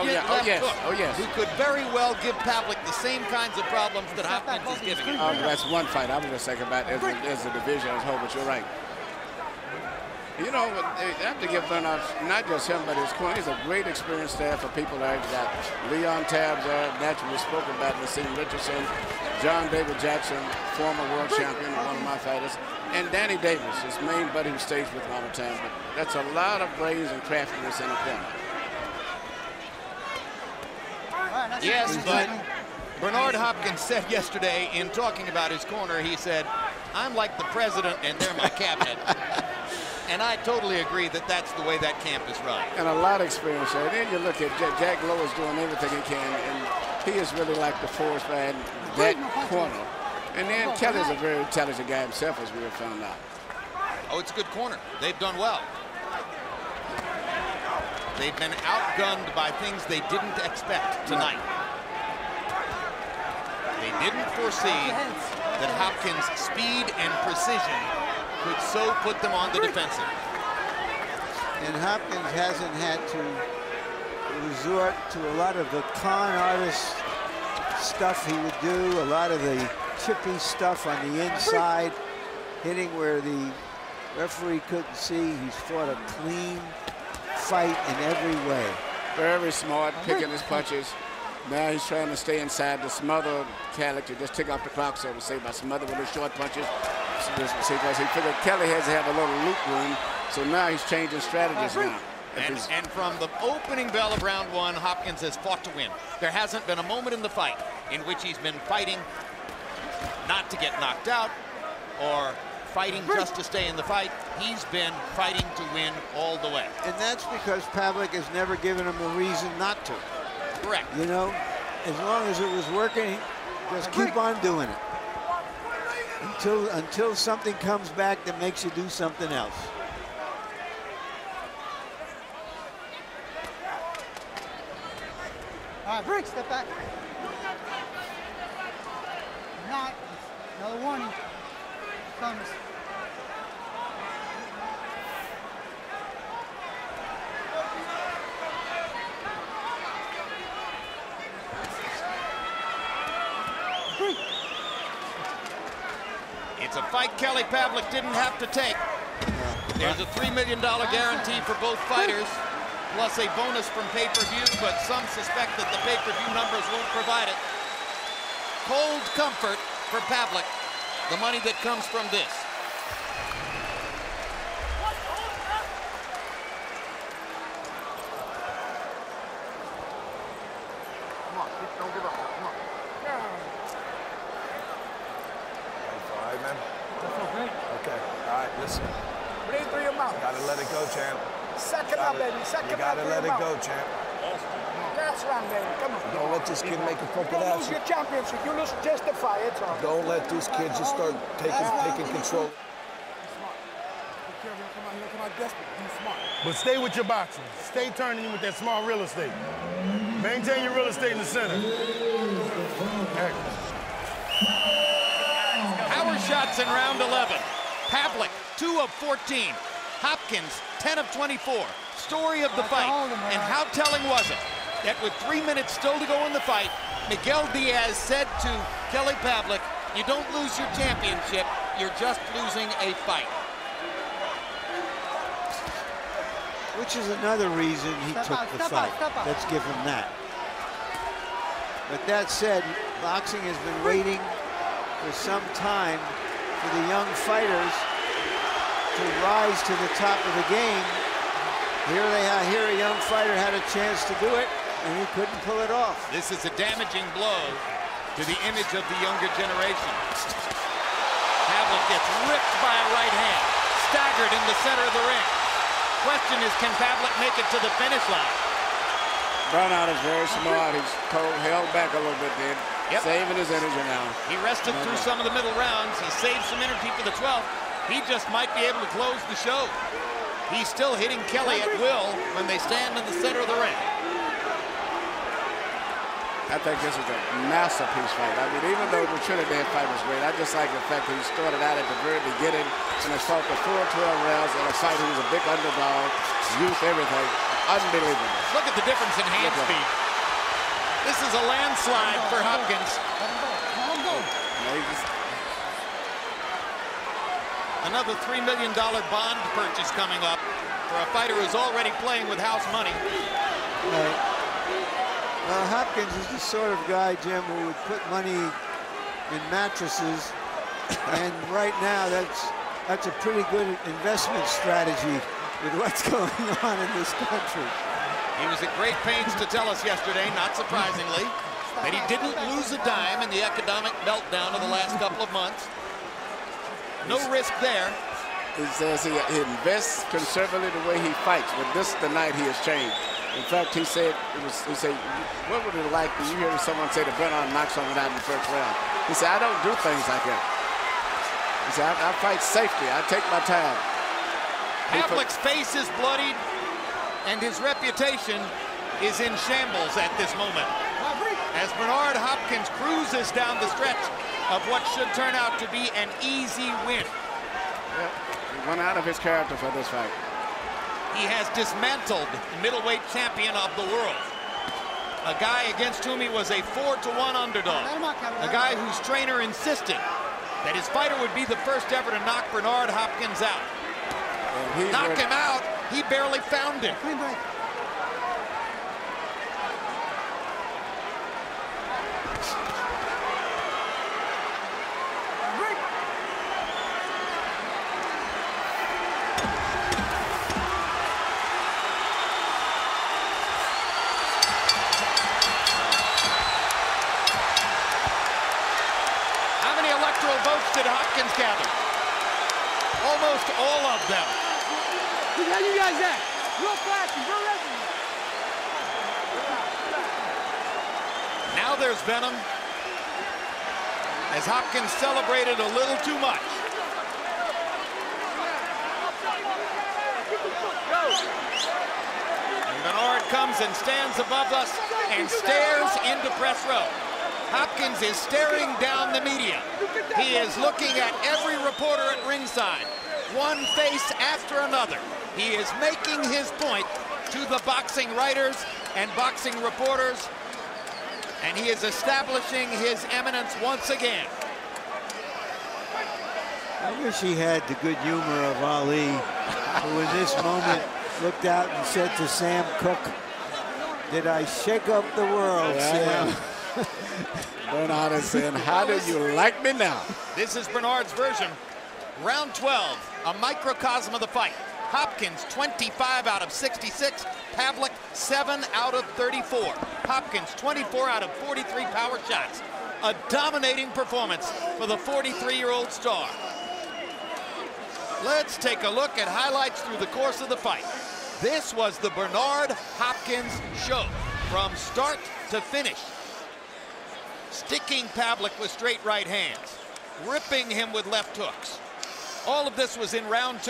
who could very well give Pavlik the same kinds of problems that Hopkins is giving him. That's one fight. I was just thinking about as a division as a whole, but you're right. You know, they have to give Bernard, not just him, but his corner. He's a great experienced staff of people there. He's got Leon Tabbs there, naturally spoken about, Nassim Richardson, John David Jackson, former world champion, one of my fighters, and Danny Davis, his main buddy who stays with him all the time. But that's a lot of brains and craftiness in the corner. Yes, but Bernard Hopkins said yesterday in talking about his corner, he said, I'm like the president and they're my cabinet. And I totally agree that that's the way that camp is run. And a lot of experience there. Then you look at Jack Lowe is doing everything he can, and he is really like the force man, that corner. And then Kelly's a very intelligent guy himself, as we have found out. Oh, it's a good corner. They've done well. They've been outgunned by things they didn't expect tonight. They didn't foresee that Hopkins' speed and precision could so put them on the defensive. And Hopkins hasn't had to resort to a lot of the con artist stuff he would do, a lot of the chippy stuff on the inside, hitting where the referee couldn't see. He's fought a clean fight in every way. Very smart, picking his punches. Now he's trying to stay inside the smother character, just take off the clock, so to say, by smothering with his short punches. Because he figured Kelly has to have a little loop room, so now he's changing strategies now. And from the opening bell of round one, Hopkins has fought to win. There hasn't been a moment in the fight in which he's been fighting not to get knocked out or fighting just to stay in the fight. He's been fighting to win all the way. And that's because Pavlik has never given him a reason not to. Correct. You know, as long as it was working, just keep on doing it. Until something comes back that makes you do something else. All right, Brick, step back. Not. Another warning. Comes. It's a fight Kelly Pavlik didn't have to take. There's a $3 million guarantee for both fighters, plus a bonus from pay-per-view, but some suspect that the pay-per-view numbers won't provide it. Cold comfort for Pavlik, the money that comes from this. Come on, don't give up. Come on. All right, man. Okay. Okay. All right, listen. Breathe through your mouth. Gotta let it go, champ. Second up, baby. Second up. You gotta let it go, champ. That's right, baby. Come on. Don't let this kid make a fucking You don't lose ass. your championship. You lose just the fight. It's all. Don't let these kids just start taking control. But stay with your boxing. Stay turning with that small real estate. Maintain your real estate in the center. Power shots in round 11. Pavlik, 2 of 14. Hopkins, 10 of 24. Story of the fight. And how telling was it that with 3 minutes still to go in the fight, Miguel Diaz said to Kelly Pavlik, you don't lose your championship, you're just losing a fight. Which is another reason he took the fight. Let's give him that. But that said, boxing has been waiting for some time for the young fighters to rise to the top of the game. Here a young fighter had a chance to do it, and he couldn't pull it off. This is a damaging blow to the image of the younger generation. Pavlik gets ripped by a right hand, staggered in the center of the ring. Question is, can Pavlik make it to the finish line? Bernard is very smart. He's held back a little bit then. Yep. Saving his energy now. He rested through some of the middle rounds. He saved some energy for the 12th. He just might be able to close the show. He's still hitting Kelly at will when they stand in the center of the ring. I think this is a masterpiece fight. I mean, even though the Trinidad fight was great, I just like the fact that he started out at the very beginning and has fought the full 12 rounds in a fight. He was a big underdog, youth, everything. Unbelievable. Look at the difference in hand speed. This is a landslide for Hopkins. Another $3 million bond purchase coming up for a fighter who's already playing with house money. Well, Hopkins is the sort of guy, Jim, who would put money in mattresses, and right now that's a pretty good investment strategy with what's going on in this country. He was at great pains to tell us yesterday, not surprisingly, that he didn't lose a dime in the economic meltdown of the last couple of months. No risk there. He says he invests conservatively the way he fights, but this is the night he has changed. In fact, he said, what would it like, you hear someone say that Bernard knocks someone out in the first round? He said, I don't do things like that. He said, I fight safety. I take my time. Pavlik's face is bloodied, and his reputation is in shambles at this moment. As Bernard Hopkins cruises down the stretch of what should turn out to be an easy win. Yep. He went out of his character for this fight. He has dismantled the middleweight champion of the world. A guy against whom he was a 4-to-1 underdog. A guy whose trainer insisted that his fighter would be the first ever to knock Bernard Hopkins out. Knock him out, he barely found him. Votes did Hopkins gather? Almost all of them. How you guys at? Real flashy, real ready. Now there's venom, as Hopkins celebrated a little too much. And Bernard comes and stands above us and stares into press row. Hopkins is staring down the media. He is looking at every reporter at ringside, one face after another. He is making his point to the boxing writers and boxing reporters, and he is establishing his eminence once again. I wish he had the good humor of Ali, who in this moment looked out and said to Sam Cooke, "Did I shake up the world, Sam?" Bernard is saying, how do you like me now? This is Bernard's version. Round 12, a microcosm of the fight. Hopkins 25 out of 66, Pavlik 7 out of 34. Hopkins 24 out of 43 power shots. A dominating performance for the 43-year-old star. Let's take a look at highlights through the course of the fight. This was the Bernard Hopkins show from start to finish. Sticking Pavlik with straight right hands, ripping him with left hooks. All of this was in round 2.